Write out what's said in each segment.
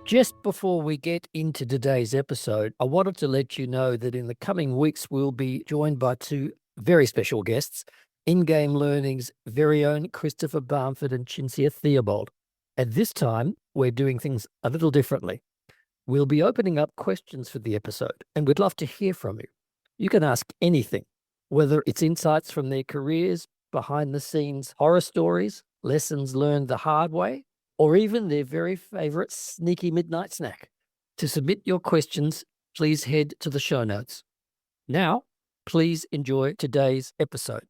Just before we get into today's episode, I wanted to let you know that in the coming weeks, we'll be joined by two very special guests, In-Game Learning's very own Christopher Barmford and Cinzia Theobald. At this time, we're doing things a little differently. We'll be opening up questions for the episode, and we'd love to hear from you. You can ask anything, whether it's insights from their careers, behind-the-scenes horror stories, lessons learned the hard way, or even their very favorite sneaky midnight snack. To submit your questions, please head to the show notes. Now, please enjoy today's episode.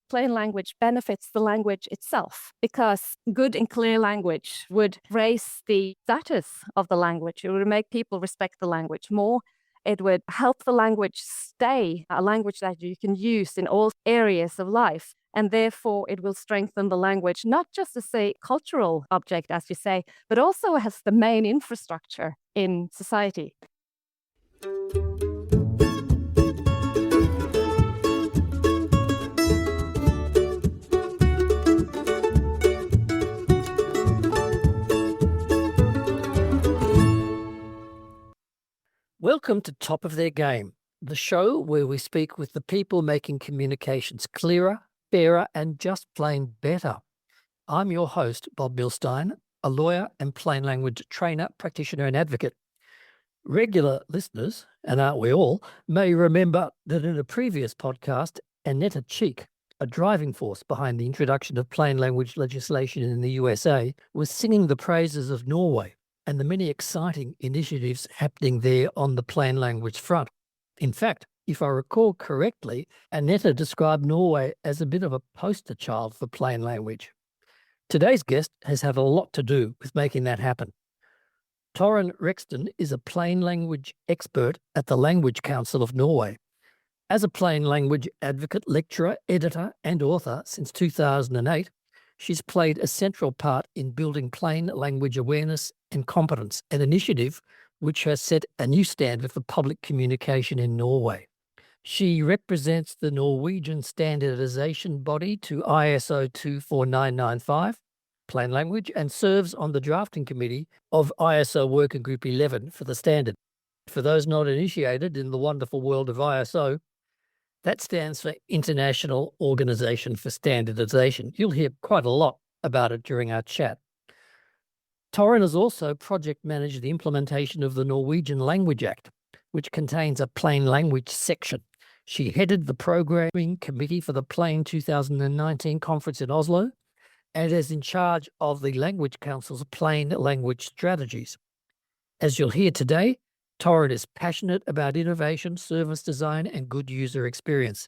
Plain language benefits the language itself because good and clear language would raise the status of the language. It would make people respect the language more. It would help the language stay a language that you can use in all areas of life. And therefore, it will strengthen the language, not just as a cultural object, as you say, but also as the main infrastructure in society. Welcome to Top of Their Game, the show where we speak with the people making communications clearer, fairer, and just plain better. I'm your host, Bob Milstein, a lawyer and plain language trainer, practitioner, and advocate. Regular listeners, and aren't we all, may remember that in a previous podcast, Annetta Cheek, a driving force behind the introduction of plain language legislation in the USA, was singing the praises of Norway and the many exciting initiatives happening there on the plain language front. In fact, if I recall correctly, Annetta described Norway as a bit of a poster child for plain language. Today's guest has had a lot to do with making that happen. Torunn Reksten is a plain language expert at the Language Council of Norway. As a plain language advocate, lecturer, editor, and author since 2008, she's played a central part in building plain language awareness and competence, an initiative which has set a new standard for public communication in Norway. She represents the Norwegian standardization body to ISO 24995, plain language, and serves on the drafting committee of ISO Working Group 11 for the standard. For those not initiated in the wonderful world of ISO, that stands for International Organization for Standardization. You'll hear quite a lot about it during our chat. Torunn has also project managed the implementation of the Norwegian Language Act, which contains a plain language section. She headed the programming committee for the Plain 2019 conference in Oslo and is in charge of the Language Council's plain language strategies. As you'll hear today, Torunn is passionate about innovation, service design, and good user experience.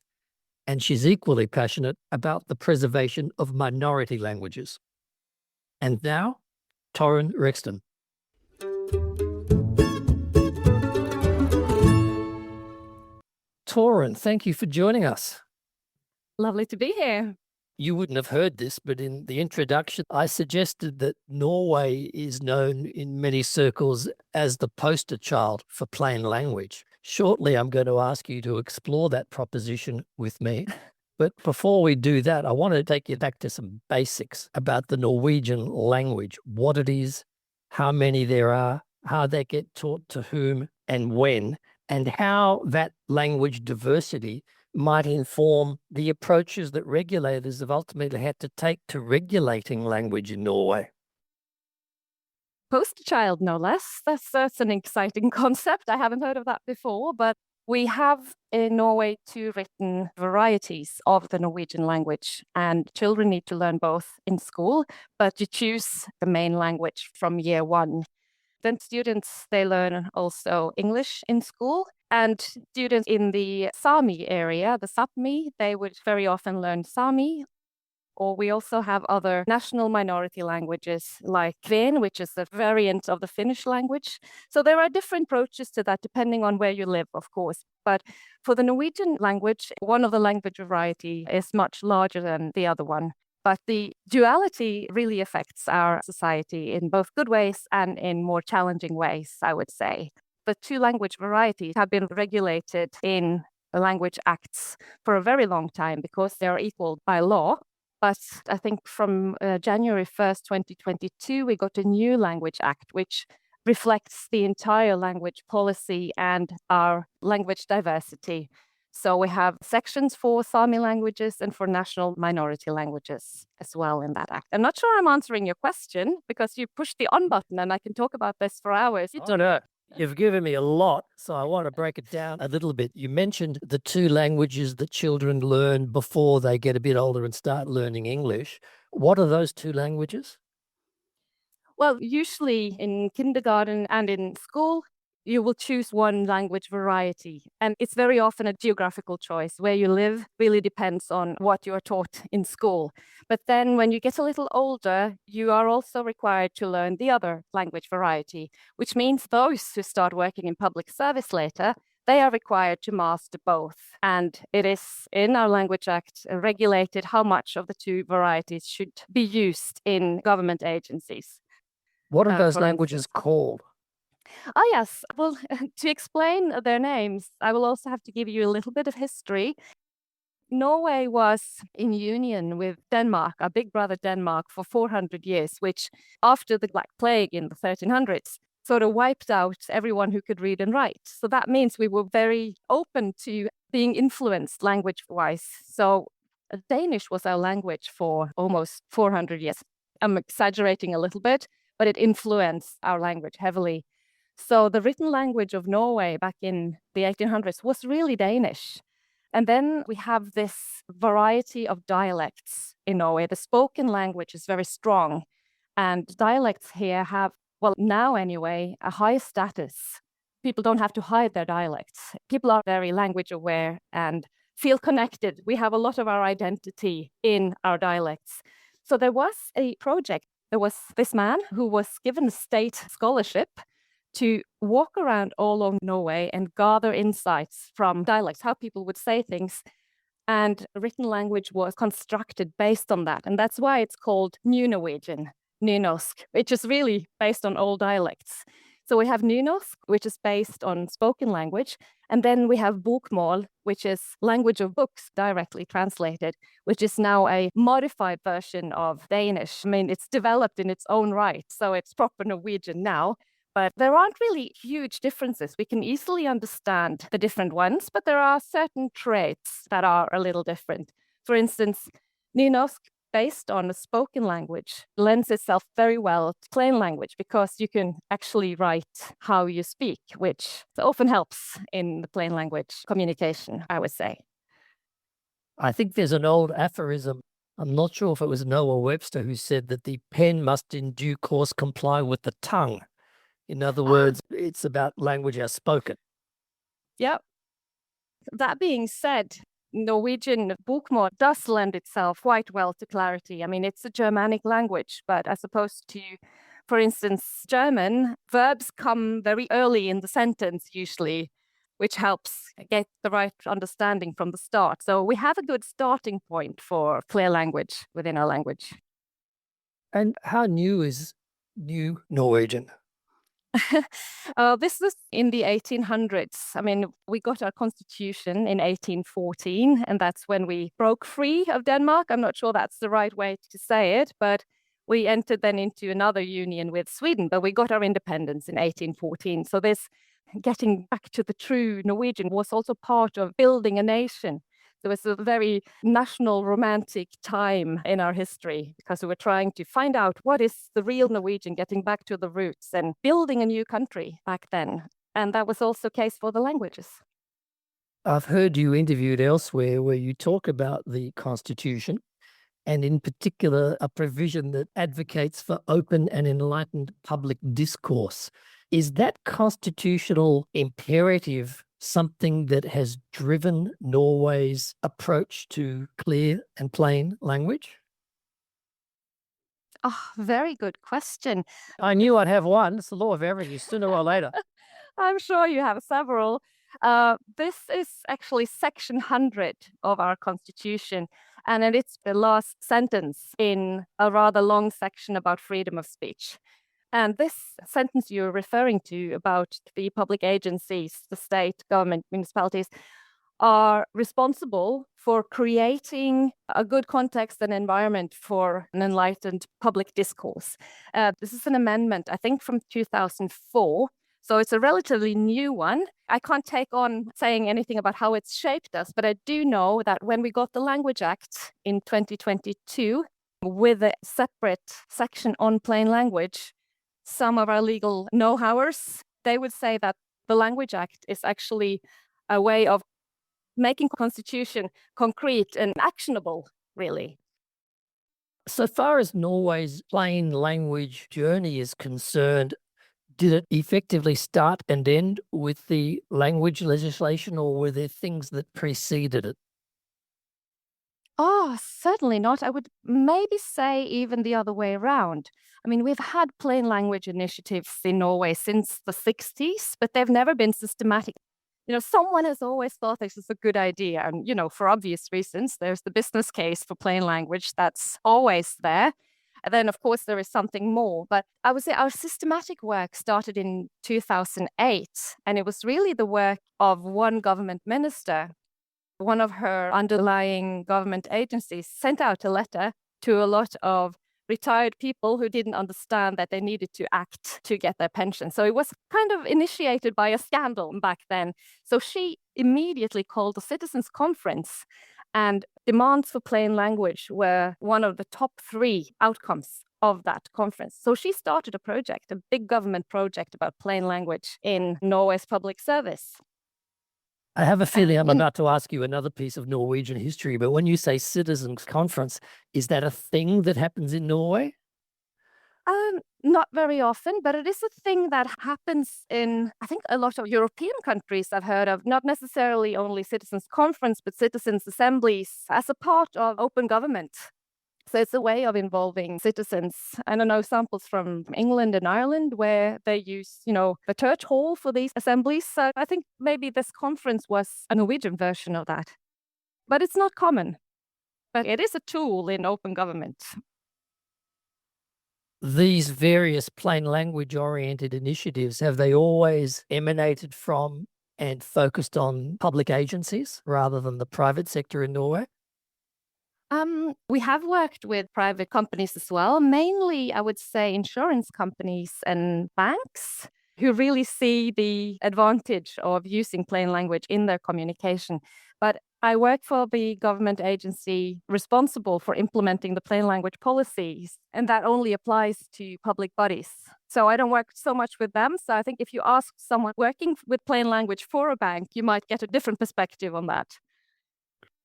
And she's equally passionate about the preservation of minority languages. And now, Torunn Reksten. Torunn, thank you for joining us. Lovely to be here. You wouldn't have heard this, but in the introduction, I suggested that Norway is known in many circles as the poster child for plain language. Shortly, I'm going to ask you to explore that proposition with me. But before we do that, I want to take you back to some basics about the Norwegian language, what it is, how many there are, how they get taught to whom and when, and how that language diversity might inform the approaches that regulators have ultimately had to take to regulating language in Norway. Poster child, no less. That's an exciting concept. I haven't heard of that before, but we have in Norway two written varieties of the Norwegian language, and children need to learn both in school, but you choose the main language from year one. Then students, they learn also English in school, and students in the Sami area, the Sapmi, they would very often learn Sami. Or we also have other national minority languages like Kven, which is a variant of the Finnish language. So there are different approaches to that depending on where you live, of course. But for the Norwegian language, one of the language variety is much larger than the other one. But the duality really affects our society in both good ways and in more challenging ways, I would say. The two language varieties have been regulated in the language acts for a very long time because they are equal by law. But I think from January 1st, 2022, we got a new Language Act, which reflects the entire language policy and our language diversity. So we have sections for Sami languages and for national minority languages as well in that act. I'm not sure I'm answering your question because you pushed the on button and I can talk about this for hours. Oh, no. You've given me a lot, so I want to break it down a little bit. You mentioned the two languages that children learn before they get a bit older and start learning English. What are those two languages? Well, usually in kindergarten and in school, you will choose one language variety. And it's very often a geographical choice. Where you live really depends on what you're taught in school. But then when you get a little older, you are also required to learn the other language variety, which means those who start working in public service later, they are required to master both. And it is in our Language Act regulated how much of the two varieties should be used in government agencies. What are those languages called? Oh, yes. Well, to explain their names, I will also have to give you a little bit of history. Norway was in union with Denmark, our big brother Denmark, for 400 years, which after the Black Plague in the 1300s sort of wiped out everyone who could read and write. So that means we were very open to being influenced language-wise. So Danish was our language for almost 400 years. I'm exaggerating a little bit, but it influenced our language heavily. So the written language of Norway back in the 1800s was really Danish. And then we have this variety of dialects in Norway. The spoken language is very strong. And dialects here have, well, now anyway, a high status. People don't have to hide their dialects. People are very language aware and feel connected. We have a lot of our identity in our dialects. So there was a project. There was this man who was given a state scholarship to walk around all over Norway and gather insights from dialects, how people would say things. And written language was constructed based on that. And that's why it's called New Norwegian, Nynorsk, which is really based on old dialects. So we have Nynorsk, which is based on spoken language. And then we have Bokmål, which is language of books directly translated, which is now a modified version of Danish. I mean, it's developed in its own right. So it's proper Norwegian now. But there aren't really huge differences. We can easily understand the different ones, but there are certain traits that are a little different. For instance, Nynorsk, based on a spoken language, lends itself very well to plain language because you can actually write how you speak, which often helps in the plain language communication, I would say. I think there's an old aphorism. I'm not sure if it was Noah Webster who said that the pen must in due course comply with the tongue. In other words, it's about language as spoken. Yep. That being said, Norwegian Bokmål does lend itself quite well to clarity. I mean, it's a Germanic language, but as opposed to, for instance, German, verbs come very early in the sentence usually, which helps get the right understanding from the start. So we have a good starting point for clear language within our language. And how new is New Norwegian? This was in the 1800s. I mean, we got our constitution in 1814, and that's when we broke free of Denmark. I'm not sure that's the right way to say it, but we entered then into another union with Sweden, but we got our independence in 1814. So this getting back to the true Norwegian was also part of building a nation. It was a very national romantic time in our history because we were trying to find out what is the real Norwegian, getting back to the roots and building a new country back then. And that was also the case for the languages. I've heard you interviewed elsewhere where you talk about the Constitution and in particular a provision that advocates for open and enlightened public discourse. Is that constitutional imperative something that has driven Norway's approach to clear and plain language? Oh, very good question. I knew I'd have one. It's the law of averages, sooner or later. I'm sure you have several. This is actually section 100 of our constitution, and it's the last sentence in a rather long section about freedom of speech. And this sentence you're referring to about the public agencies, the state, government, municipalities, are responsible for creating a good context and environment for an enlightened public discourse. This is an amendment, I think, from 2004. So it's a relatively new one. I can't take on saying anything about how it's shaped us, but I do know that when we got the Language Act in 2022, with a separate section on plain language, some of our legal know-howers, they would say that the Language Act is actually a way of making constitution concrete and actionable, really. So far as Norway's plain language journey is concerned, did it effectively start and end with the language legislation, or were there things that preceded it? Oh, certainly not. I would maybe say even the other way around. I mean, we've had plain language initiatives in Norway since the 60s, but they've never been systematic. Someone has always thought this is a good idea. And, for obvious reasons, there's the business case for plain language that's always there. And then, of course, there is something more. But I would say our systematic work started in 2008. And it was really the work of one government minister. One of her underlying government agencies sent out a letter to a lot of retired people who didn't understand that they needed to act to get their pension. So it was kind of initiated by a scandal back then. So she immediately called a citizens' conference, and demands for plain language were one of the top 3 outcomes of that conference. So she started a project, a big government project about plain language in Norway's public service. I have a feeling I'm about to ask you another piece of Norwegian history, but when you say citizens' conference, is that a thing that happens in Norway? Not very often, but it is a thing that happens in, I think, a lot of European countries I've heard of, not necessarily only citizens' conference, but citizens' assemblies as a part of open government. So it's a way of involving citizens. And I know samples from England and Ireland where they use, the church hall for these assemblies. So I think maybe this conference was a Norwegian version of that. But it's not common. But it is a tool in open government. These various plain language-oriented initiatives, have they always emanated from and focused on public agencies rather than the private sector in Norway? We have worked with private companies as well, mainly, I would say, insurance companies and banks who really see the advantage of using plain language in their communication. But I work for the government agency responsible for implementing the plain language policies, and that only applies to public bodies. So I don't work so much with them. So I think if you ask someone working with plain language for a bank, you might get a different perspective on that.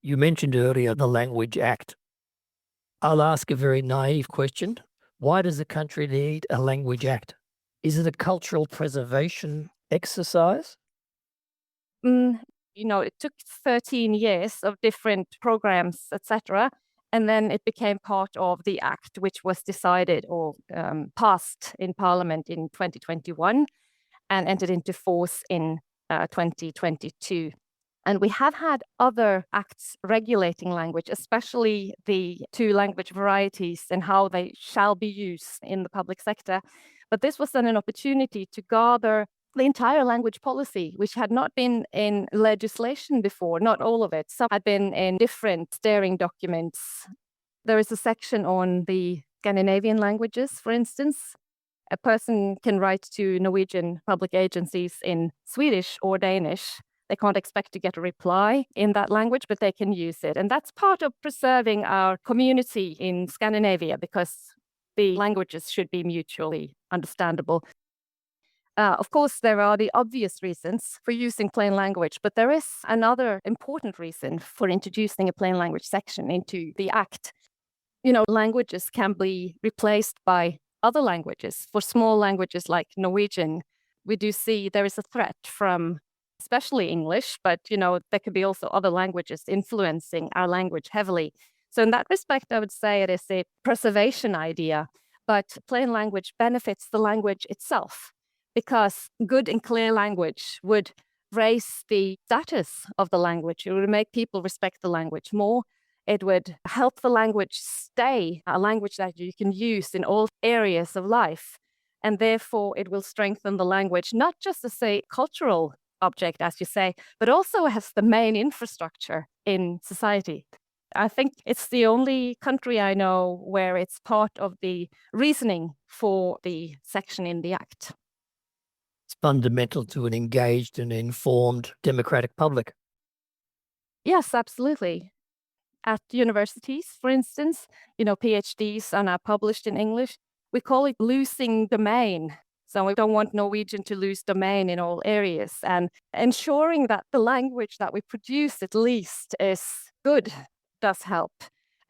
You mentioned earlier the Language Act. I'll ask a very naive question. Why does a country need a Language Act? Is it a cultural preservation exercise? It took 13 years of different programs, etc. And then it became part of the Act, which was decided or passed in Parliament in 2021 and entered into force in 2022. And we have had other acts regulating language, especially the 2 language varieties and how they shall be used in the public sector. But this was then an opportunity to gather the entire language policy, which had not been in legislation before, not all of it. Some had been in different steering documents. There is a section on the Scandinavian languages, for instance. A person can write to Norwegian public agencies in Swedish or Danish. They can't expect to get a reply in that language, but they can use it. And that's part of preserving our community in Scandinavia, because the languages should be mutually understandable. Of course, there are the obvious reasons for using plain language, but there is another important reason for introducing a plain language section into the Act. Languages can be replaced by other languages. For small languages like Norwegian, we do see there is a threat from especially English, but there could be also other languages influencing our language heavily. So in that respect, I would say it is a preservation idea, but plain language benefits the language itself, because good and clear language would raise the status of the language. It would make people respect the language more. It would help the language stay a language that you can use in all areas of life. And therefore, it will strengthen the language, not just as a cultural object, as you say, but also as the main infrastructure in society. I think it's the only country I know where it's part of the reasoning for the section in the Act. It's fundamental to an engaged and informed democratic public. Yes, absolutely. At universities, for instance, PhDs are now published in English. We call it losing domain. So we don't want Norwegian to lose domain in all areas, and ensuring that the language that we produce at least is good does help.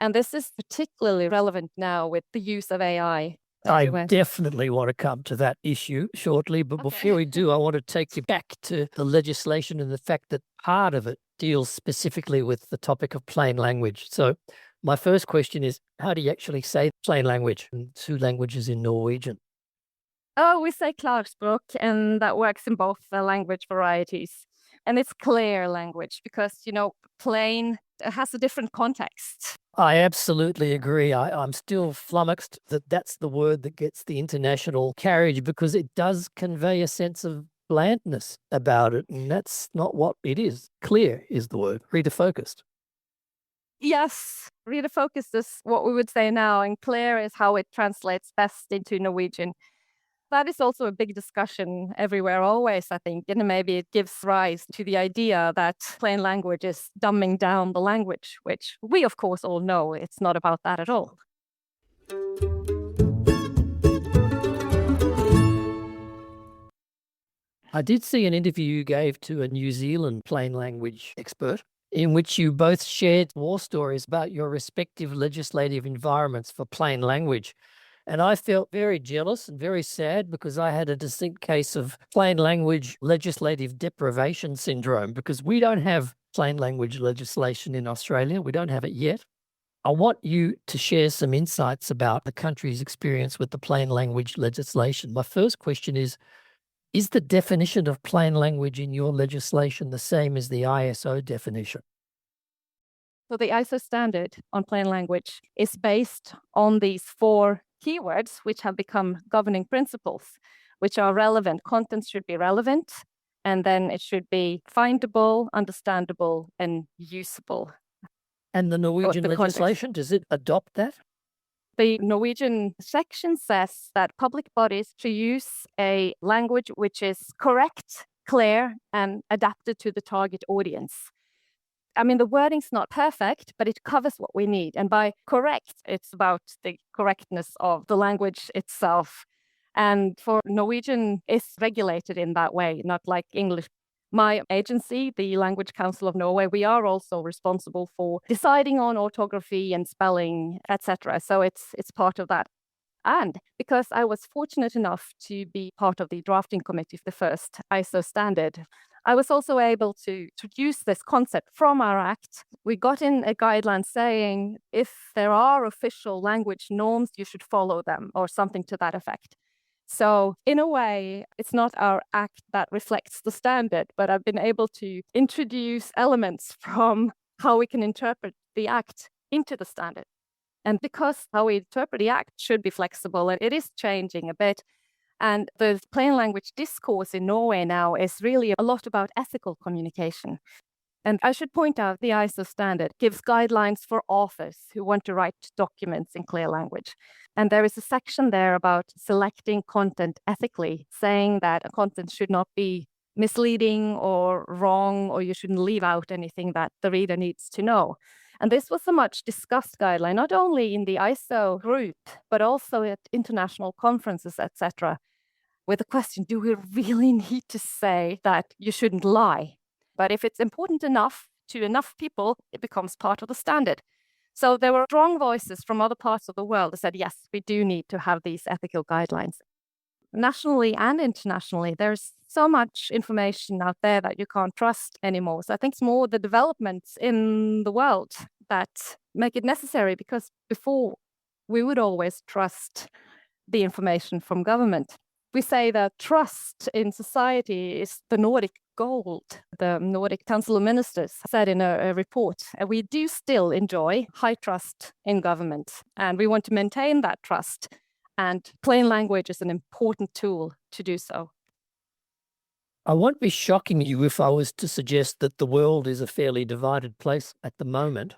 And this is particularly relevant now with the use of AI. I definitely want to come to that issue shortly, but before we do, I want to take you back to the legislation and the fact that part of it deals specifically with the topic of plain language. So my first question is, how do you actually say plain language in 2 languages in Norwegian? Oh, we say klarspråk, and that works in both the language varieties. And it's clear language because, plain has a different context. I absolutely agree. I'm still flummoxed that that's the word that gets the international carriage because it does convey a sense of blandness about it, and that's not what it is. Clear is the word, reader-focused. Yes, reader-focused is what we would say now, and clear is how it translates best into Norwegian. That is also a big discussion everywhere, always, I think. And maybe it gives rise to the idea that plain language is dumbing down the language, which we, of course, all know it's not about that at all. I did see an interview you gave to a New Zealand plain language expert in which you both shared war stories about your respective legislative environments for plain language. And I felt very jealous and very sad because I had a distinct case of plain language legislative deprivation syndrome because we don't have plain language legislation in Australia. We don't have it yet. I want you to share some insights about the country's experience with the plain language legislation. My first question is the definition of plain language in your legislation the same as the ISO definition? So the ISO standard on plain language is based on these 4 keywords, which have become governing principles, which are relevant. Content should be relevant, and then it should be findable, understandable, and usable. And the Norwegian legislation, does it adopt that? The Norwegian section says that public bodies should use a language which is correct, clear, and adapted to the target audience. I mean, the wording's not perfect, but it covers what we need. And by correct, it's about the correctness of the language itself. And for Norwegian, it's regulated in that way, not like English. My agency, the Language Council of Norway, we are also responsible for deciding on orthography and spelling, etc. So it's part of that. And because I was fortunate enough to be part of the drafting committee of the first ISO standard, I was also able to use this concept from our Act. We got in a guideline saying if there are official language norms, you should follow them or something to that effect. So in a way, it's not our Act that reflects the standard, but I've been able to introduce elements from how we can interpret the Act into the standard. And because how we interpret the Act should be flexible, and it is changing a bit. And the plain language discourse in Norway now is really a lot about ethical communication. And I should point out the ISO standard gives guidelines for authors who want to write documents in clear language. And there is a section there about selecting content ethically, saying that a content should not be misleading or wrong, or you shouldn't leave out anything that the reader needs to know. And this was a much discussed guideline, not only in the ISO group, but also at international conferences, etc., with the question, do we really need to say that you shouldn't lie? But if it's important enough to enough people, it becomes part of the standard. So there were strong voices from other parts of the world that said, yes, we do need to have these ethical guidelines. Nationally and internationally, there's so much information out there that you can't trust anymore. So I think it's more the developments in the world that make it necessary, because before we would always trust the information from government. We say that trust in society is the Nordic gold. The Nordic Council of Ministers said in a report, and we do still enjoy high trust in government, and we want to maintain that trust. And plain language is an important tool to do so. I won't be shocking you if I was to suggest that the world is a fairly divided place at the moment.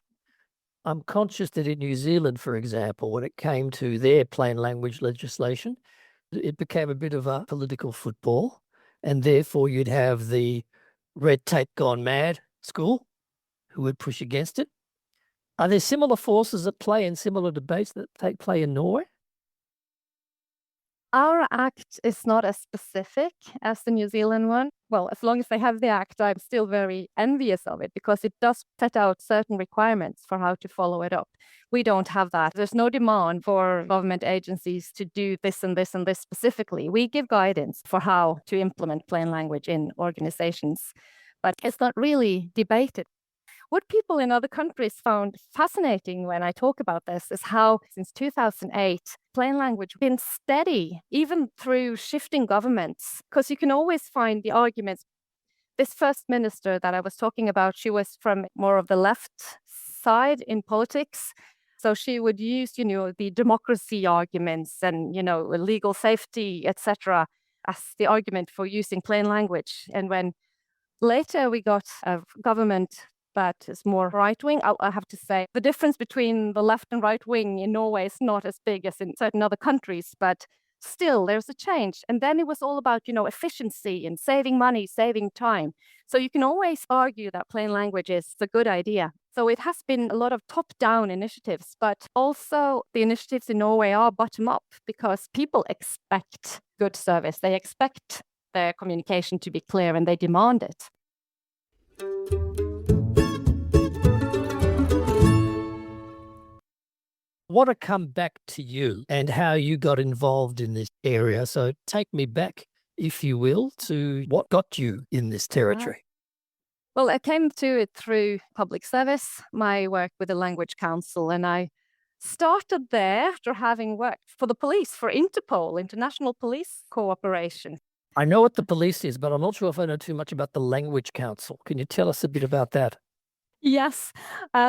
I'm conscious that in New Zealand, for example, when it came to their plain language legislation, it became a bit of a political football, and therefore you'd have the red tape gone mad school who would push against it. Are there similar forces at play in similar debates that take place in Norway? Our act is not as specific as the New Zealand one. Well, as long as they have the act, I'm still very envious of it because it does set out certain requirements for how to follow it up. We don't have that. There's no demand for government agencies to do this and this and this specifically. We give guidance for how to implement plain language in organizations, but it's not really debated. What people in other countries found fascinating when I talk about this is how, since 2008, plain language has been steady, even through shifting governments, because you can always find the arguments. This first minister that I was talking about, she was from more of the left side in politics. So she would use, the democracy arguments and, legal safety, etc., as the argument for using plain language. And when later we got a government that is more right-wing, I have to say the difference between the left and right wing in Norway is not as big as in certain other countries, but still there's a change. And then it was all about, efficiency and saving money, saving time. So you can always argue that plain language is a good idea. So it has been a lot of top-down initiatives, but also the initiatives in Norway are bottom-up because people expect good service. They expect their communication to be clear and they demand it. I want to come back to you and how you got involved in this area. So take me back, if you will, to what got you in this territory. Well, I came to it through public service, my work with the Language Council, and I started there after having worked for the police, for Interpol, International Police Cooperation. I know what the police is, but I'm not sure if I know too much about the Language Council. Can you tell us a bit about that? Yes.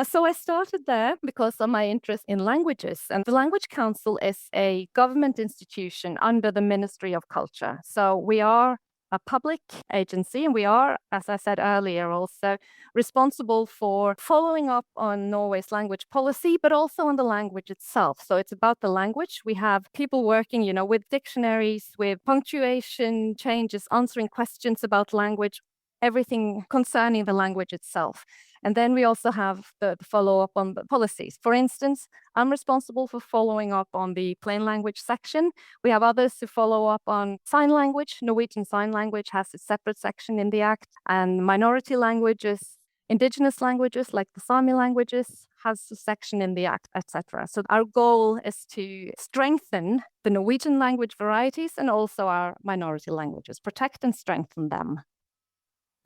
So I started there because of my interest in languages. And the Language Council is a government institution under the Ministry of Culture. So we are a public agency, and we are, as I said earlier, also responsible for following up on Norway's language policy, but also on the language itself. So it's about the language. We have people working, with dictionaries, with punctuation changes, answering questions about language, everything concerning the language itself. And then we also have the follow-up on the policies. For instance, I'm responsible for following up on the plain language section. We have others who follow up on sign language. Norwegian Sign Language has a separate section in the Act, and minority languages, indigenous languages like the Sami languages has a section in the Act, etc. So our goal is to strengthen the Norwegian language varieties and also our minority languages, protect and strengthen them.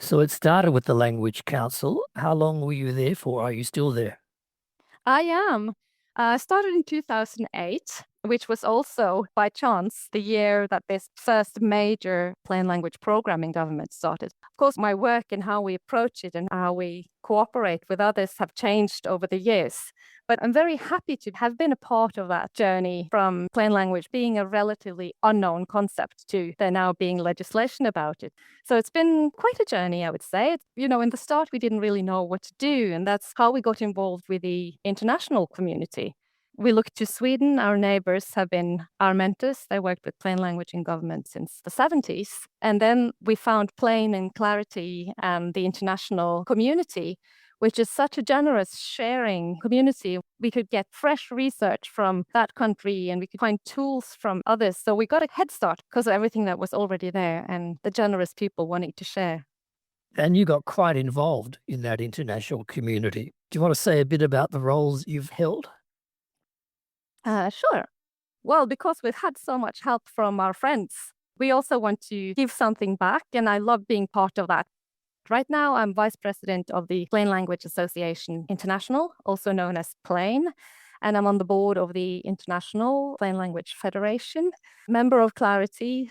So it started with the Language Council. How long were you there for? Are you still there? I am. I started in 2008, which was also by chance the year that this first major plain language program in government started. Of course, my work and how we approach it and how we cooperate with others have changed over the years. But I'm very happy to have been a part of that journey from plain language being a relatively unknown concept to there now being legislation about it. So it's been quite a journey, I would say. In the start, we didn't really know what to do, and that's how we got involved with the international community. We looked to Sweden. Our neighbors have been our mentors. They worked with plain language in government since the 70s. And then we found Plain and Clarity and the international community, which is such a generous sharing community. We could get fresh research from that country and we could find tools from others. So we got a head start because of everything that was already there and the generous people wanting to share. And you got quite involved in that international community. Do you want to say a bit about the roles you've held? Sure. Well, because we've had so much help from our friends, we also want to give something back, and I love being part of that. Right now, I'm vice president of the Plain Language Association International, also known as Plain, and I'm on the board of the International Plain Language Federation, member of Clarity.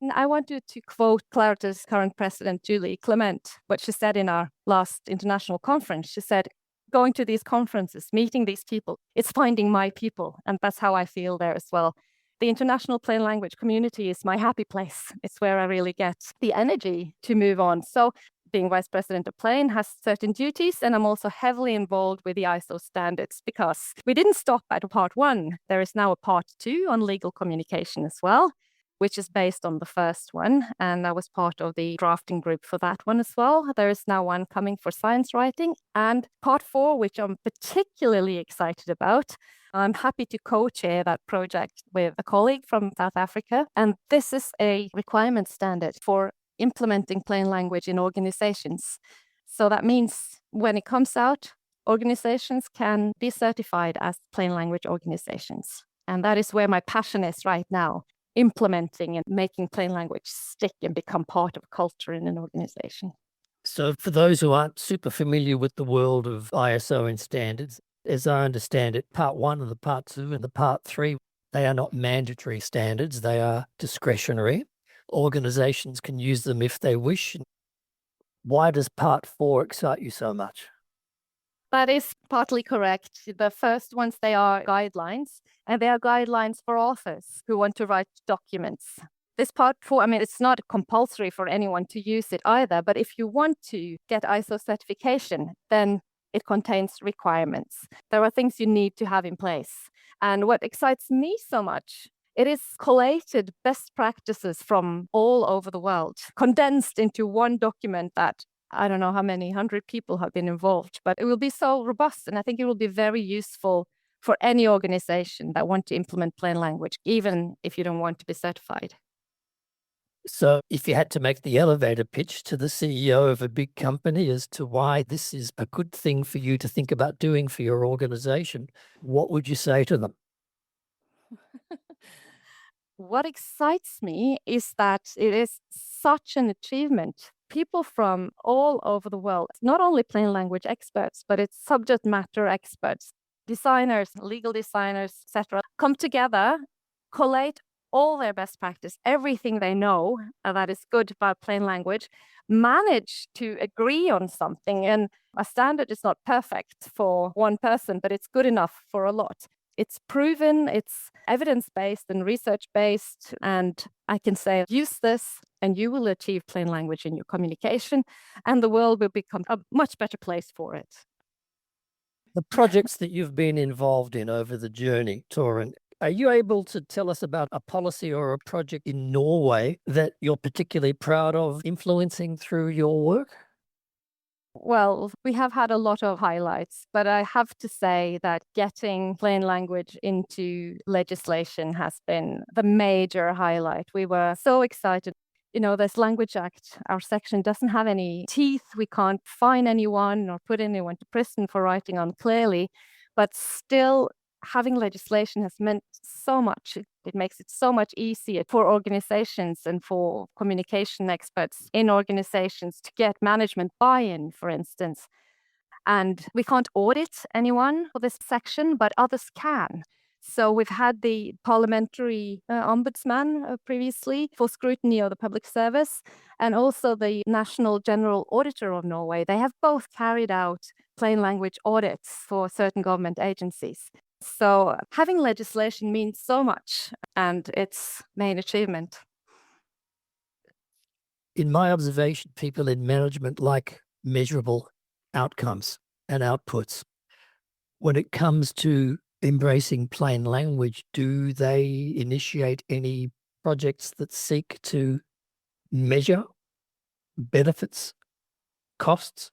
And I wanted to quote Clarity's current president, Julie Clement, what she said in our last international conference. She said, going to these conferences, meeting these people, it's finding my people. And that's how I feel there as well. The international plain language community is my happy place. It's where I really get the energy to move on. So being vice president of Plain has certain duties, and I'm also heavily involved with the ISO standards because we didn't stop at part 1. There is now a part 2 on legal communication as well, which is based on the first one. And I was part of the drafting group for that one as well. There is now one coming for science writing, and part 4, which I'm particularly excited about. I'm happy to co-chair that project with a colleague from South Africa. And this is a requirement standard for implementing plain language in organizations. So that means when it comes out, organizations can be certified as plain language organizations. And that is where my passion is right now, implementing and making plain language stick and become part of culture in an organization. So for those who aren't super familiar with the world of ISO and standards, as I understand it, part 1 and the part 2 and the part 3, they are not mandatory standards. They are discretionary. Organizations can use them if they wish. Why does part 4 excite you so much? That is partly correct. The first ones, they are guidelines, and they are guidelines for authors who want to write documents. This part 4, I mean, it's not compulsory for anyone to use it either, but if you want to get ISO certification, then it contains requirements. There are things you need to have in place. And what excites me so much, it is collated best practices from all over the world, condensed into one document that I don't know how many 100 people have been involved, but it will be so robust. And I think it will be very useful for any organization that want to implement plain language, even if you don't want to be certified. So if you had to make the elevator pitch to the CEO of a big company as to why this is a good thing for you to think about doing for your organization, what would you say to them? What excites me is that it is such an achievement. People from all over the world, not only plain language experts, but it's subject matter experts, designers, legal designers, etc., come together, collate all their best practice, everything they know that is good about plain language, manage to agree on something. And a standard is not perfect for one person, but it's good enough for a lot. It's proven, it's evidence-based and research-based, and I can say, use this and you will achieve plain language in your communication, and the world will become a much better place for it. The projects that you've been involved in over the journey, Torunn, are you able to tell us about a policy or a project in Norway that you're particularly proud of influencing through your work? Well, we have had a lot of highlights, but I have to say that getting plain language into legislation has been the major highlight. We were so excited. You know, this Language Act, our section doesn't have any teeth. We can't fine anyone or put anyone to prison for writing unclearly, but still having legislation has meant so much. It makes it so much easier for organizations and for communication experts in organizations to get management buy-in, for instance. And we can't audit anyone for this section, but others can. So we've had the parliamentary ombudsman previously for scrutiny of the public service, and also the National General Auditor of Norway. They have both carried out plain language audits for certain government agencies. So having legislation means so much, and it's main achievement. In my observation, people in management like measurable outcomes and outputs. When it comes to embracing plain language, do they initiate any projects that seek to measure benefits, costs?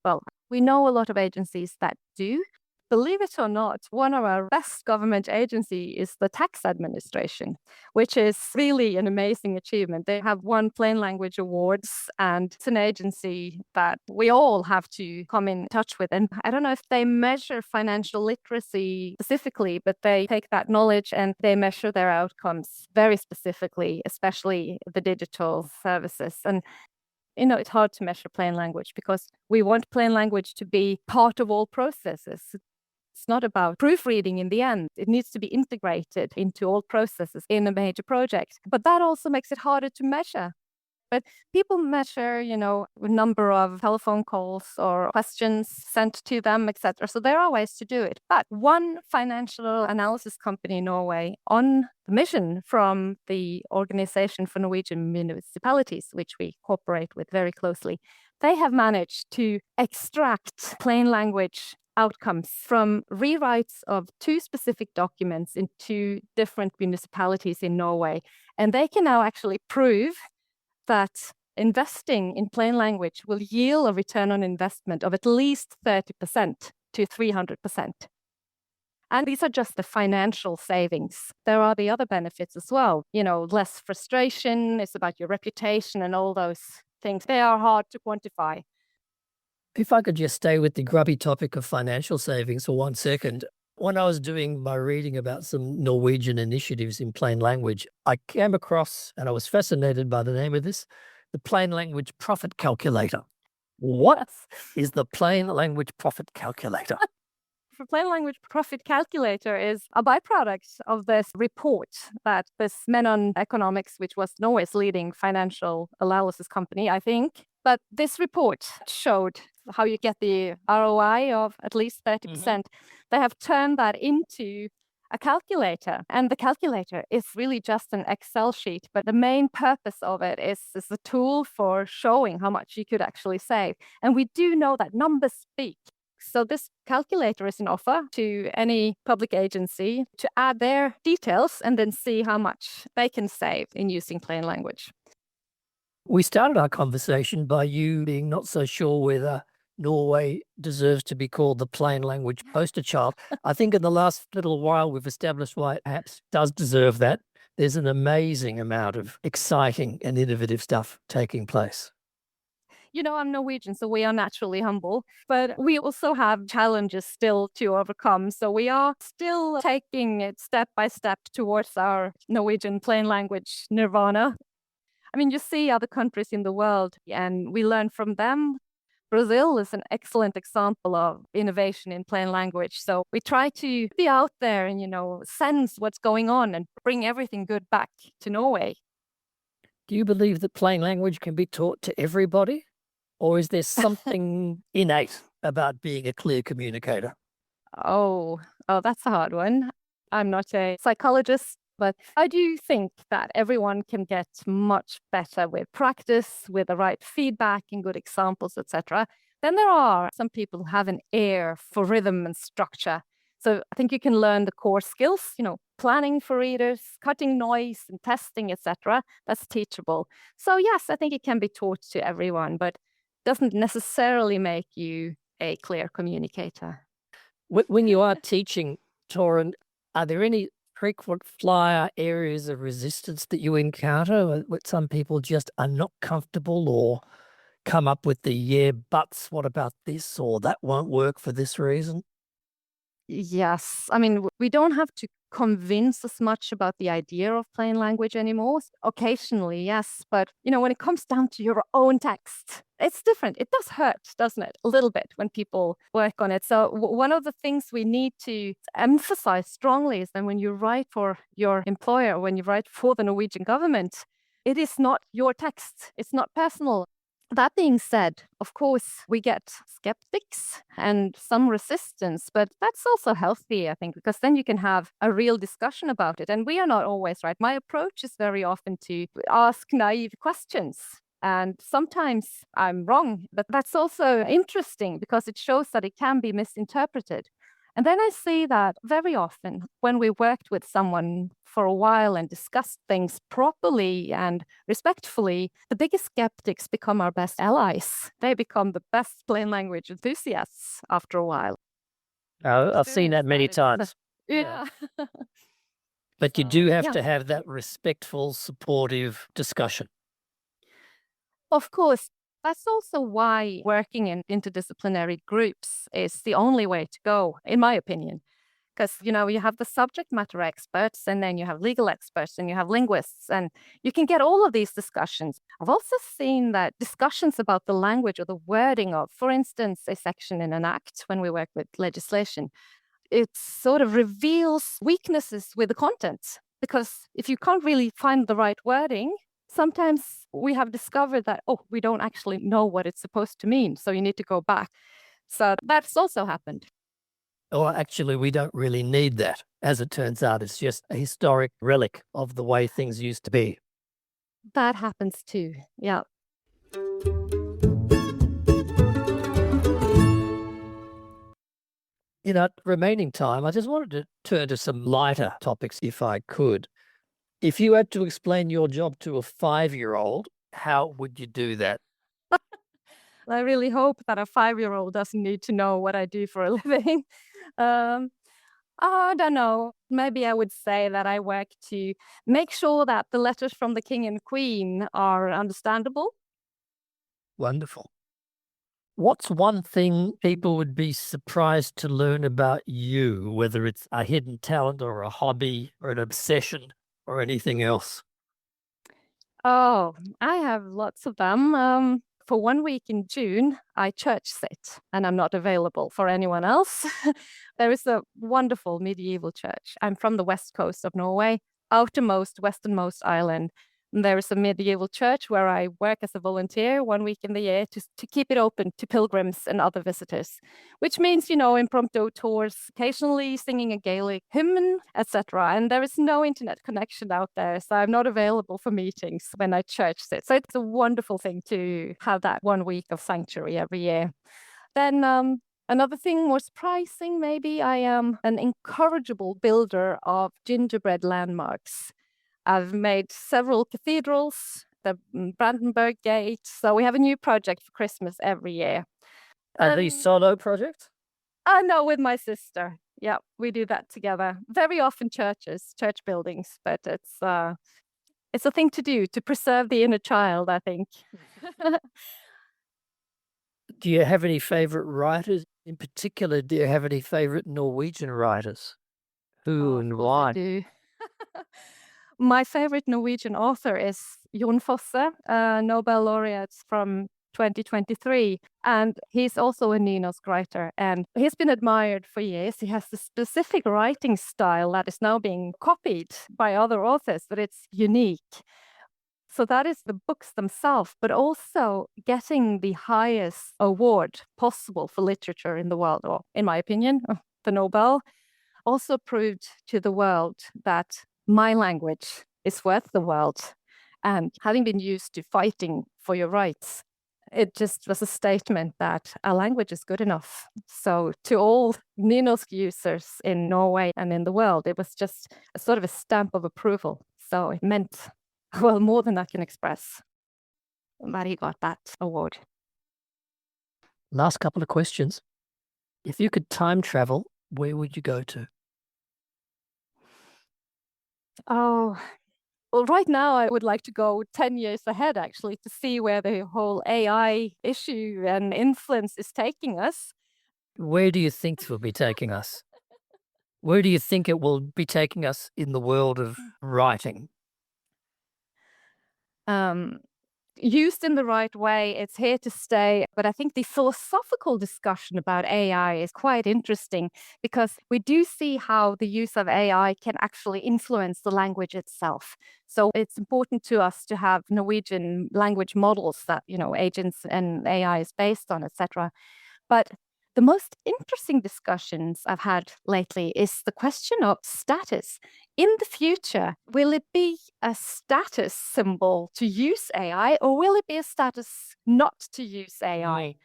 Well, we know a lot of agencies that do. Believe it or not, one of our best government agency is the tax administration, which is really an amazing achievement. They have won plain language awards, and it's an agency that we all have to come in touch with. And I don't know if they measure financial literacy specifically, but they take that knowledge and they measure their outcomes very specifically, especially the digital services. And you know, it's hard to measure plain language because we want plain language to be part of all processes. It's not about proofreading in the end. It needs to be integrated into all processes in a major project. But that also makes it harder to measure. But people measure, a number of telephone calls or questions sent to them, etc. So there are ways to do it. But one financial analysis company in Norway, on the mission from the Organization for Norwegian Municipalities, which we cooperate with very closely, they have managed to extract plain language outcomes from rewrites of 2 specific documents in 2 different municipalities in Norway. And they can now actually prove that investing in plain language will yield a return on investment of at least 30% to 300%. And these are just the financial savings. There are the other benefits as well. Less frustration, it's about your reputation and all those things. They are hard to quantify. If I could just stay with the grubby topic of financial savings for 1 second. When I was doing my reading about some Norwegian initiatives in plain language, I came across, and I was fascinated by the name of this, the Plain Language Profit Calculator. What is the Plain Language Profit Calculator? The Plain Language Profit Calculator is a byproduct of this report that this Menon Economics, which was Norway's leading financial analysis company, I think. But this report showed how you get the ROI of at least 30%. They have turned that into a calculator. And the calculator is really just an Excel sheet. But the main purpose of it is a tool for showing how much you could actually save. And we do know that numbers speak. So this calculator is an offer to any public agency to add their details and then see how much they can save in using plain language. We started our conversation by you being not so sure whether Norway deserves to be called the plain language poster child. I think in the last little while we've established why it perhaps does deserve that. There's an amazing amount of exciting and innovative stuff taking place. I'm Norwegian, so we are naturally humble, but we also have challenges still to overcome. So we are still taking it step by step towards our Norwegian plain language nirvana. I mean, you see other countries in the world and we learn from them. Brazil is an excellent example of innovation in plain language. So we try to be out there and, sense what's going on and bring everything good back to Norway. Do you believe that plain language can be taught to everybody? Or is there something innate about being a clear communicator? Oh, that's a hard one. I'm not a psychologist, but I do think that everyone can get much better with practice, with the right feedback and good examples, etc. Then there are some people who have an ear for rhythm and structure. So I think you can learn the core skills, planning for readers, cutting noise and testing, etc. That's teachable. So yes, I think it can be taught to everyone, but doesn't necessarily make you a clear communicator. When you are teaching, Torunn, are there any frequent flyer areas of resistance that you encounter where some people just are not comfortable or come up with the yeah, buts, what about this, or that won't work for this reason? Yes. I mean, we don't have to convince as much about the idea of plain language anymore. Occasionally, yes. But, when it comes down to your own text, it's different. It does hurt, doesn't it? A little bit when people work on it. So one of the things we need to emphasize strongly is that when you write for your employer, when you write for the Norwegian government, it is not your text. It's not personal. That being said, of course, we get skeptics and some resistance, but that's also healthy, I think, because then you can have a real discussion about it. And we are not always right. My approach is very often to ask naive questions. And sometimes I'm wrong, but that's also interesting because it shows that it can be misinterpreted. And then I see that very often when we worked with someone for a while and discussed things properly and respectfully, the biggest skeptics become our best allies. They become the best plain language enthusiasts after a while. I've seen that many times. Yeah. But you do have to have that respectful, supportive discussion. Of course. That's also why working in interdisciplinary groups is the only way to go, in my opinion. Because, you have the subject matter experts, and then you have legal experts, and you have linguists, and you can get all of these discussions. I've also seen that discussions about the language or the wording of, for instance, a section in an act when we work with legislation, it sort of reveals weaknesses with the content. Because if you can't really find the right wording, sometimes we have discovered that, oh, we don't actually know what it's supposed to mean. So you need to go back. So that's also happened. Or actually, we don't really need that. As it turns out, it's just a historic relic of the way things used to be. That happens too. Yeah. In our remaining time, I just wanted to turn to some lighter topics if I could. If you had to explain your job to a 5-year-old, how would you do that? I really hope that a 5-year-old doesn't need to know what I do for a living. Um, I don't know. Maybe I would say that I work to make sure that the letters from the king and queen are understandable. Wonderful. What's one thing people would be surprised to learn about you, whether it's a hidden talent or a hobby or an obsession or anything else? Oh, I have lots of them. For 1 week in June, I church sit and I'm not available for anyone else. There is a wonderful medieval church. I'm from the west coast of Norway, outermost, westernmost island. And there is a medieval church where I work as a volunteer 1 week in the year to keep it open to pilgrims and other visitors, which means, impromptu tours, occasionally singing a Gaelic hymn, etc. And there is no internet connection out there, so I'm not available for meetings when I church sit. So it's a wonderful thing to have that 1 week of sanctuary every year. Then another thing more surprising, maybe, I am an incorrigible builder of gingerbread landmarks. I've made several cathedrals, the Brandenburg Gate. So we have a new project for Christmas every year. Are these solo projects? No, with my sister. Yeah, we do that together. Very often churches, church buildings, but it's a thing to do to preserve the inner child, I think. Do you have any favorite writers? In particular, do you have any favorite Norwegian writers? Who Oh, of and course I why? do. My favorite Norwegian author is Jon Fosse, a Nobel laureate from 2023. And he's also a nynorsk writer. And he's been admired for years. He has a specific writing style that is now being copied by other authors, but it's unique. So that is the books themselves, but also getting the highest award possible for literature in the world, or in my opinion, the Nobel, also proved to the world that my language is worth the world. And having been used to fighting for your rights, it just was a statement that a language is good enough. So to all nynorsk users in Norway and in the world, it was just a sort of a stamp of approval. So it meant, well, more than I can express, that he got that award. Last couple of questions. If you could time travel, where would you go to? Oh, well, right now I would like to go 10 years ahead, actually, to see where the whole AI issue and influence is taking us. Where do you think it will be taking us? Where do you think it will be taking us in the world of writing? Um, Used in the right way, it's here to stay. But I think the philosophical discussion about AI is quite interesting because we do see how the use of AI can actually influence the language itself. So it's important to us to have Norwegian language models that, agents and AI is based on, etc. But the most interesting discussions I've had lately is the question of status. In the future, will it be a status symbol to use AI or will it be a status not to use AI?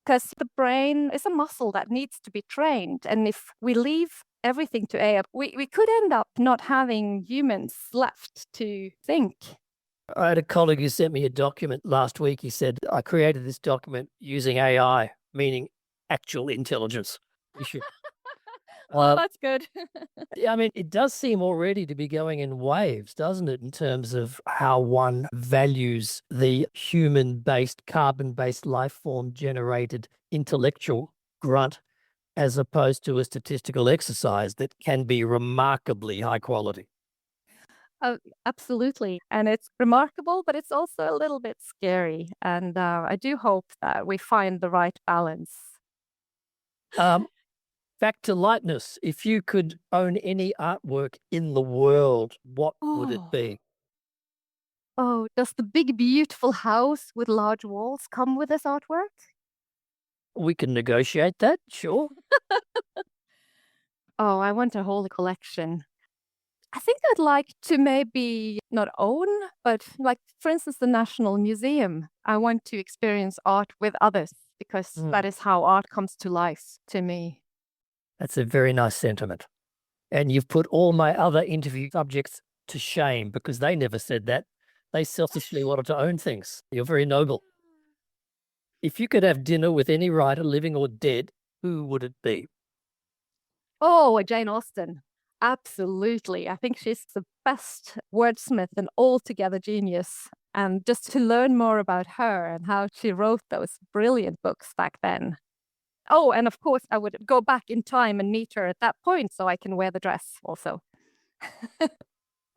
Because the brain is a muscle that needs to be trained. And if we leave everything to AI, we could end up not having humans left to think. I had a colleague who sent me a document last week. He said, I created this document using AI, meaning actual intelligence. Oh, that's good. I mean, it does seem already to be going in waves, doesn't it, in terms of how one values the human-based, carbon-based life form generated intellectual grunt as opposed to a statistical exercise that can be remarkably high quality. Oh, absolutely. And it's remarkable, but it's also a little bit scary. And I do hope that we find the right balance. Back to lightness. If you could own any artwork in the world, what would it Oh, be? Oh, does the big, beautiful house with large walls come with this artwork? We can negotiate that, sure. Oh, I want a whole collection. I think I'd like to maybe not own, but like, for instance, the National Museum. I want to experience art with others because that is how art comes to life to me. That's a very nice sentiment. And you've put all my other interview subjects to shame because they never said that. They selfishly wanted to own things. You're very noble. If you could have dinner with any writer, living or dead, who would it be? Oh, Jane Austen. Absolutely. I think she's the best wordsmith and altogether genius. And just to learn more about her and how she wrote those brilliant books back then. Oh, and of course, I would go back in time and meet her at that point so I can wear the dress also.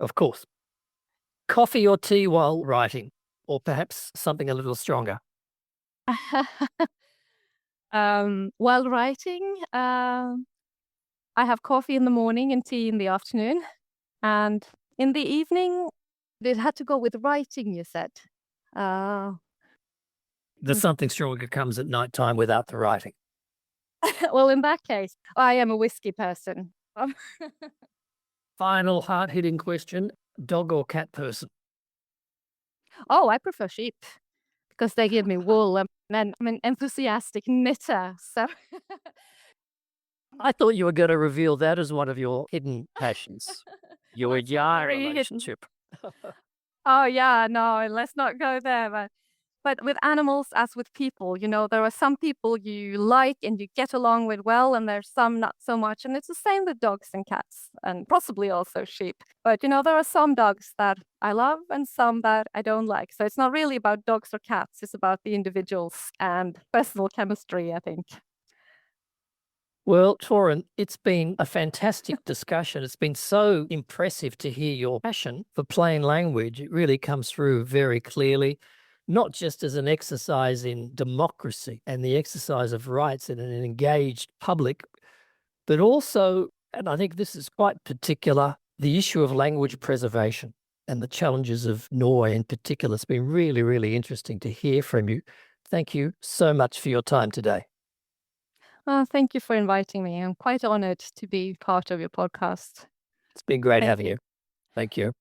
Of course. Coffee or tea while writing, or perhaps something a little stronger? While writing, I have coffee in the morning and tea in the afternoon. And in the evening, it had to go with writing, you said. The something stronger comes at night time without the writing. Well, in that case, I am a whiskey person. Final hard-hitting question, dog or cat person? Oh, I prefer sheep because they give me wool. And I'm an enthusiastic knitter. So I thought you were going to reveal that as one of your hidden passions. Your yarn very hidden. relationship. Oh, yeah, no, let's not go there. But with animals, as with people, there are some people you like and you get along with well, and there's some not so much. And it's the same with dogs and cats, and possibly also sheep. But, there are some dogs that I love and some that I don't like. So it's not really about dogs or cats. It's about the individuals and personal chemistry, I think. Well, Torunn, it's been a fantastic discussion. It's been so impressive to hear your passion for plain language. It really comes through very clearly, not just as an exercise in democracy and the exercise of rights in an engaged public, but also, and I think this is quite particular, the issue of language preservation and the challenges of Norway in particular. It's been really, really interesting to hear from you. Thank you so much for your time today. Thank you for inviting me. I'm quite honored to be part of your podcast. It's been great having you. Thank you.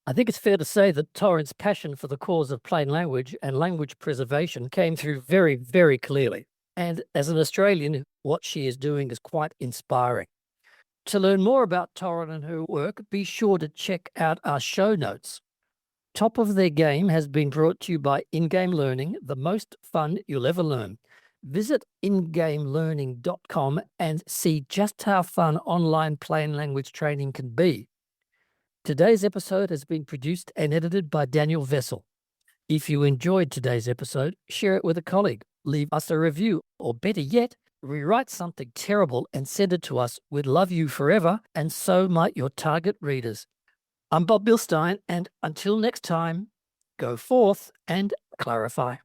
I think it's fair to say that Torunn's passion for the cause of plain language and language preservation came through very, very clearly. And as an Australian, what she is doing is quite inspiring. To learn more about Torunn and her work, be sure to check out our show notes. Top of Their Game has been brought to you by In-Game Learning, the most fun you'll ever learn. Visit ingamelearning.com and see just how fun online plain language training can be. Today's episode has been produced and edited by Daniel Vessel. If you enjoyed today's episode, share it with a colleague, leave us a review, or better yet, rewrite something terrible and send it to us. We'd love you forever, and so might your target readers. I'm Bob Bilstein, and until next time, go forth and clarify.